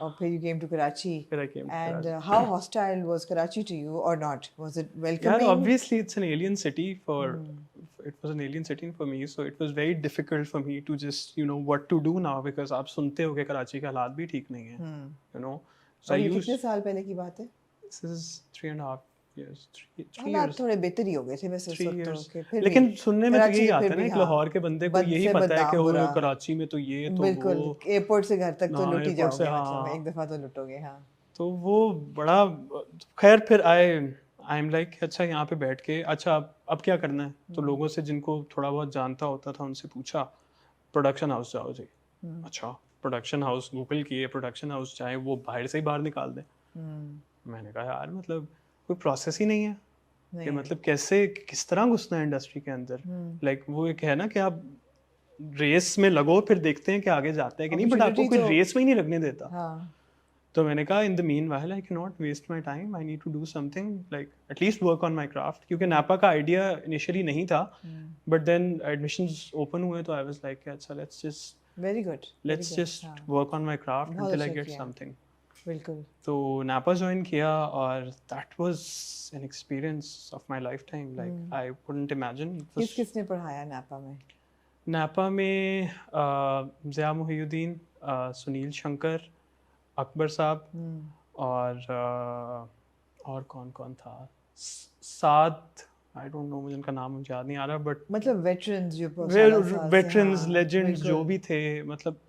और फिर you came to Karachi. Then I came to And Karachi. how hostile was Karachi to you or not? Was it Yeah, welcoming? obviously it's an alien city it was an alien city for me, so it was very difficult for me to just what to do now, because आप सुनते हो कि कराची के हालात भी ठीक नहीं है, so और I ये used, कितने साल पहले की बात है? this is 3.5 years, three हालात years, थोड़े बेहतर ही हो गए थे वैसे उस 3 वक्त years. तो, फिर लेकिन भी सुनने में तो कराची यही के आता फिर है ना, भी एक हाँ, लाहौर के बंदे को बद यही से पता है कि बदनाम वो बुरा। कराची में तो ये तो बिल्कुल वो एयरपोर्ट से घर तक तो हाँ, लुट ही एयरपोर्ट से, जाओगे, मतलब हाँ। एक दफा तो लुटोगे। हाँ तो वो बड़ा, खैर फिर आई एम लाइक अच्छा यहाँ पे बैठ के अच्छा अब क्या करना है, तो लोगों से जिनको थोड़ा बहुत जानता होता था उनसे पूछा प्रोडक्शन हाउस जाओ जी। अच्छा प्रोडक्शन हाउस गूगल किए, प्रोडक्शन हाउस चाहे वो बाहर से ही बाहर निकाल दें। मैंने कहा यार मतलब कोई प्रोसेस ही नहीं है कि मतलब कैसे किस तरह घुसना है इंडस्ट्री के अंदर। लाइक वो एक है ना कि आप रेस में लगो फिर देखते हैं कि आगे जाता है कि नहीं, बट आपको कोई रेस में ही नहीं लगने देता। हाँ तो मैंने कहा in the meanwhile I can not waste my time, I need to do something like at least work on my craft, क्योंकि नापा का आइडिया इनिशियली नहीं था, बट देन एडमिशंस ओपन हुए तो आई वाज लाइक अच्छा let's just work on my craft until I get something. बिल्कुल। तो नापा ज्वाइन किया और that was an experience of my life time, like I wouldn't imagine. किसने पढ़ाया नापा में? नापा में ज़िया मोहिउद्दीन, सुनील शंकर, अकबर साहब और कौन कौन था, साथ आई डोंट नो, मुझे उनका नाम मुझे याद नहीं आ रहा, बट मतलब वेटरन्स जो वेटरन्स लेजेंड्स जो भी थे, मतलब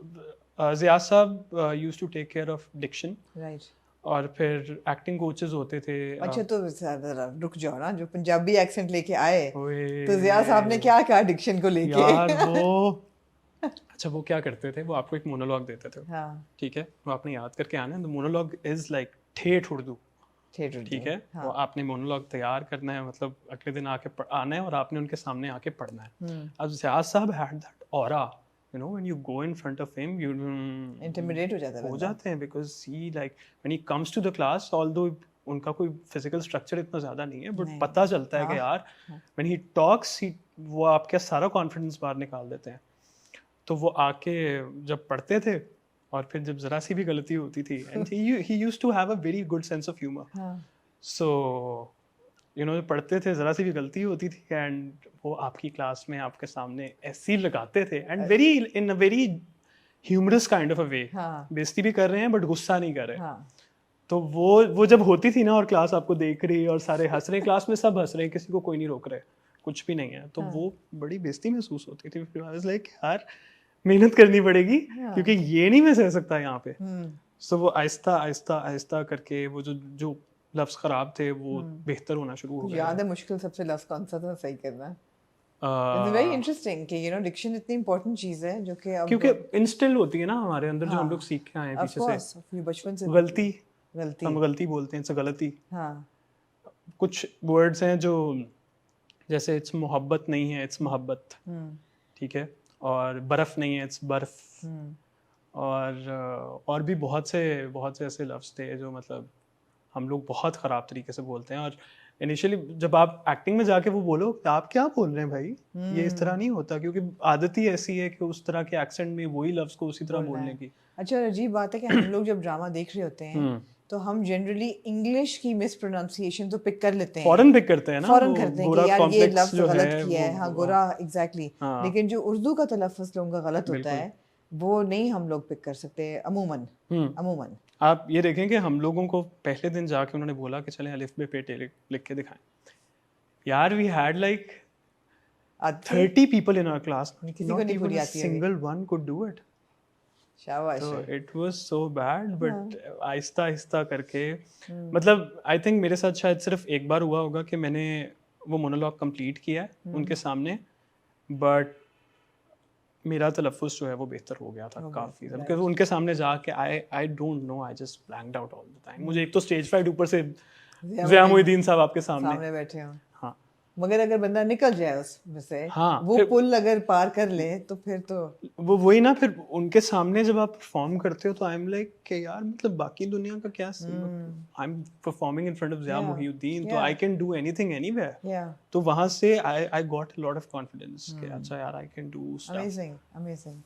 Zia sahab used to take care of diction, right, और फिर एक्टिंग कोचेस होते थे। अच्छा तो जरा रुक जाओ ना, जो पंजाबी एक्सेंट लेके आए ओए, तो ज़िया साहब ने क्या कहा डिक्शन को लेके? यार वो अच्छा वो क्या करते थे, वो आपको एक मोनोलॉग देते थे, हाँ ठीक है, वो आपने याद करके आना है। द मोनोलॉग इज लाइक ठेठ उर्दू, ठीक है, हाँ। वो आपने मोनोलॉग तैयार करना है, मतलब अगले दिन आके आना है और आपने उनके सामने आके पढ़ना है। अब Ziyad sahab had that aura, you know when you go in front of him you intimidate हो जाते हैं, because he like when he comes to the class, although उनका कोई फिजिकल स्ट्रक्चर इतना ज़्यादा नहीं है, बट पता चलता है कि यार व्हेन ही टॉक्स वो आपके सारा कॉन्फिडेंस बाहर निकाल देते हैं। तो वो आके जब पढ़ते थे और फिर जब जरा सी भी गलती होती थी, and he used to have a very good sense of humour, so you know पढ़ते थे, जरा सी भी गलती होती थी एंड वो आपकी क्लास में आपके सामने ऐसी लगाते थे, and very in a very humorous kind of a way, बेइज्जती भी कर रहे हैं बट गुस्सा नहीं कर रहे। तो वो जब होती थी ना और क्लास आपको देख रही है और सारे हंस रहे हैं, क्लास में सब हंस रहे हैं, किसी को कोई नहीं रोक रहे, कुछ भी नहीं है, तो वो बड़ी बेइज्जती महसूस होती थी। फिर आई वाज लाइक यार मेहनत करनी पड़ेगी क्योंकि ये नहीं मैं सह सकता यहाँ पे। सो वो आहिस्ता आहिस्ता आहिस्ता करके वो जो लफ्ज खराब थे वो बेहतर होना शुरू हो गया। याद है मुश्किल सबसे लफ्ज कौन सा था सही करना? इट्स वेरी इंटरेस्टिंग कि यू नो डिक्शन इतनी इंपॉर्टेंट चीज है जो कि अब क्योंकि इंस्टिल होती है ना हमारे अंदर, जो हम लोग सीख के आए हैं पीछे से, बचपन से गलती हम गलती बोलते हैं, गलती। कुछ वर्ड्स हैं जो जैसे इट्स मोहब्बत नहीं है, इट्स मोहब्बत, ठीक है, और बर्फ नहीं है, इट्स बर्फ, और भी बहुत से ऐसे लफ्ज़ थे जो मतलब हम लोग बहुत ख़राब तरीके से बोलते हैं। और इनिशियली जब आप एक्टिंग में जाके वो बोलो आप क्या बोल रहे हैं भाई, ये इस तरह नहीं होता, क्योंकि आदत ही ऐसी है कि उस तरह के एक्सेंट में वही लफ्ज़ को उसी तरह बोलने की। अच्छा अजीब बात है कि हम लोग जब ड्रामा देख रहे होते हैं तो हम जनरली इंग्लिश की मिस प्रोनाउंसिएशन तो पिक कर लेते हैं, फौरन पिक करते हैं ना, फौरन करते हैं कि यार ये लफ्ज गलत किया है, हाँ गोरा एग्जैक्टली, लेकिन जो उर्दू का तलफ़्फ़ुज़ लोगों का गलत होता है वो नहीं हम लोग पिक कर सकते अमूमन। आप ये देखें कि हम लोगों को पहले दिन जाके उन्होंने बोला कि चलें अलिफ बे पे लिख के दिखाएं, यार we had like 30 people in our class, किसी को नहीं पूरी आती है, single one could do it. शाबाश। तो it was so bad, but Aahista Aahista करके मतलब आई थिंक मेरे साथ शायद सिर्फ एक बार हुआ होगा कि मैंने वो मोनोलॉग कंप्लीट किया उनके सामने, बट मेरा तलफ़्फ़ुज़ जो है वो बेहतर हो गया था काफ़ी, बिकॉज उनके सामने जाके I don't know, I just blanked out all the time. मुझे एक तो स्टेज फ्राइट, ऊपर से ज़िया मोहिउद्दीन साहब आपके सामने बैठे हैं। हाँ, मगर अगर बंदा निकल जाए उसमें से, हाँ, वो पुल अगर पार कर ले तो फिर तो वो वही ना, फिर उनके सामने जब आप परफॉर्म करते हो तो आई एम लाइक कि यार मतलब बाकी दुनिया का क्या, I am performing in front of Zia Muhiuddin, तो I can do anything anywhere. तो वहां से I got a lot of confidence कि अच्छा यार I can do stuff. Amazing.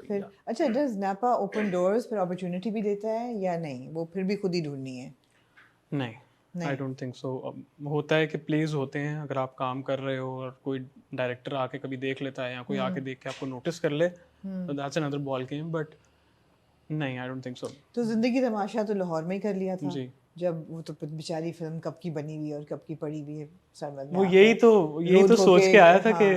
फिर अच्छा, डज नापा ओपन डोर्स फिर अपॉर्चुनिटी भी देता है या नहीं, वो फिर भी खुद ही ढूंढनी है? नहीं, आई डोंट थिंक सो। होता है कि प्लेज होते हैं, अगर आप काम कर रहे हो और कोई डायरेक्टर आके कभी देख लेता है या कोई आके देख के आपको नोटिस कर ले, तो that's another ball game, but नहीं, आई डोंट थिंक सो। तो जिंदगी तमाशा तो लाहौर में ही कर लिया था जी। जब वो तो बेचारी फिल्म कब की बनी हुई है और कब की पड़ी हुई है समझ में वो यही तो सोच के आया था कि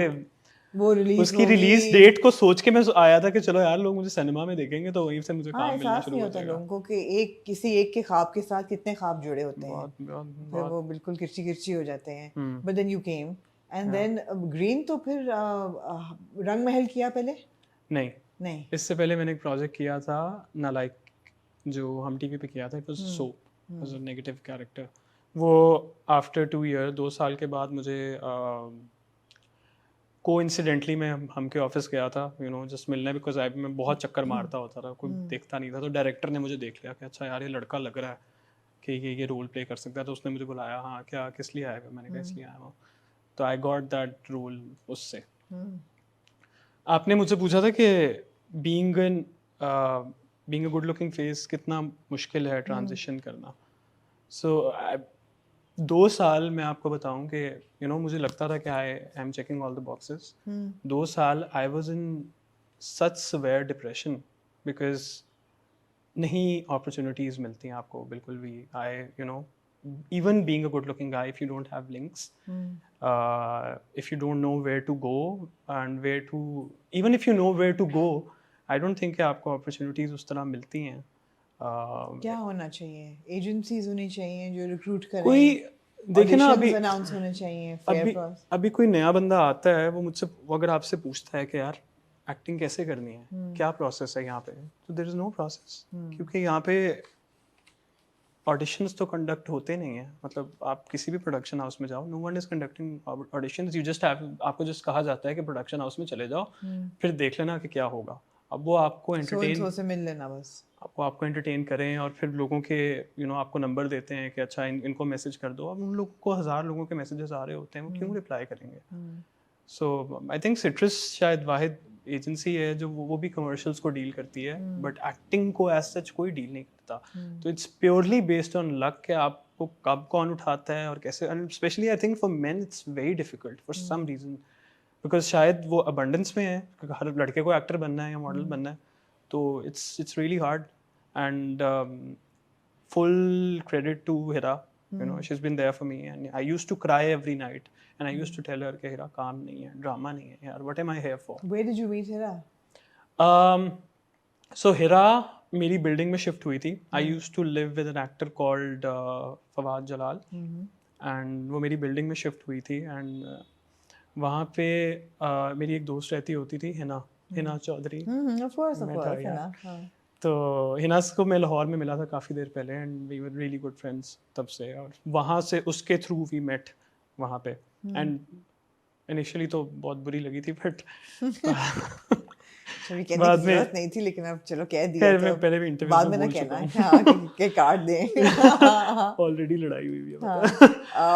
वो रिलीज उसकी रिलीज डेट को सोच के मैं आया था कि चलो यार लोग मुझे सिनेमा में देखेंगे तो वहीं से मुझे काम मिलना शुरू हो जाएगा। लोगों को कि एक किसी एक के ख्वाब के साथ कितने ख्वाब जुड़े होते हैं, फिर वो बिल्कुल किरची किरची हो जाते हैं। But then you came and then green. तो फिर रंग महल किया पहले? नहीं, इससे पहले मैंने एक प्रोजेक्ट किया था नालायक, जो हम टीवी पे किया था। It was so was a negative character. वो आफ्टर 2 ईयर 2 साल के बाद मुझे कोइंसिडेंटली मैं हम के ऑफिस गया था, जस्ट मिलने, बिकॉज मैं बहुत चक्कर मारता होता था, कोई देखता नहीं था। तो डायरेक्टर ने मुझे देख लिया कि अच्छा यार ये लड़का लग रहा है कि ये रोल प्ले कर सकता है, तो उसने मुझे बुलाया। हाँ, क्या किस लिए आया? मैंने कहा इसलिए आया हूँ। तो आई गॉट दैट रोल उससे। आपने मुझसे पूछा था कि being a good looking face कितना मुश्किल है ट्रांजिशन करना। सो 2 साल मैं आपको बताऊं कि मुझे लगता था कि I am checking all the boxes. 2 साल I was in such severe depression, because नहीं अपॉर्चुनिटीज़ मिलती हैं आपको बिल्कुल भी। even being a good looking guy, if you don't have links, if you don't know where to go and even if you know where to go, I don't think कि आपको opportunities उस तरह मिलती हैं। क्या होना चाहिए? एजेंसीज होनी चाहिए जो रिक्रूट करें, कोई देखे ना, अभी अनाउंस होने चाहिए, अभी कोई नया बंदा आता है, वो मुझसे अगर आपसे पूछता है कि यार एक्टिंग कैसे करनी है, क्या प्रोसेस है यहाँ पे, तो देयर इज नो प्रोसेस, क्योंकि यहाँ पे ऑडिशंस तो कंडक्ट होते नहीं हैं। मतलब आप किसी भी प्रोडक्शन हाउस में जाओ, no one is conducting auditions, you just have, आपको जस्ट कहा जाता है कि प्रोडक्शन हाउस में चले जाओ, फिर देख लेना कि क्या होगा। अब वो आपको एंटरटेन से मिल लेना बस, आपको एंटरटेन करें, और फिर लोगों के आपको नंबर देते हैं कि अच्छा इनको मैसेज कर दो। अब उन लोगों को 1000 लोगों के मैसेजेस आ रहे होते हैं, वो क्यों रिप्लाई करेंगे? सो आई थिंक सिट्रस शायद वाहिद एजेंसी है जो वो भी कमर्शियल्स को डील करती है, बट एक्टिंग को एज सच कोई डील नहीं करता। तो it's purely based on luck कि आपको कब कौन उठाता है और कैसे। And specially I think for men it's very difficult for some reason, because शायद वो अबंडेंस में है, हर लड़के को एक्टर बनना है या मॉडल बनना है, तो it's really hard. And full credit to Hira, she's been there for me, and I used to cry every night, and I used to tell her कि Hira काम नहीं है, drama नहीं है यार, what am I here for? Where did you meet Hira? So Hira मेरी building में shift हुई थी। I used to live with an actor called Fawad Jalal, and वो मेरी बिल्डिंग में शिफ्ट हुई थी। एंड वहाँ पे मेरी एक दोस्त रहती होती थी, Hina Chaudhary. Of course, Hina. तो हिनास को मैं लाहौर में मिला था काफ़ी देर पहले, and we were really good friends तब से। और वहाँ से उसके थ्रू वी मेट वहाँ पे। एंड इनिशियली तो बहुत बुरी लगी थी, बट बाद में नहीं थी, लेकिन अब चलो कह दिया तो पहले भी इंटरव्यू बाद में ना कहना कि काट दें। ऑलरेडी लड़ाई हुई है।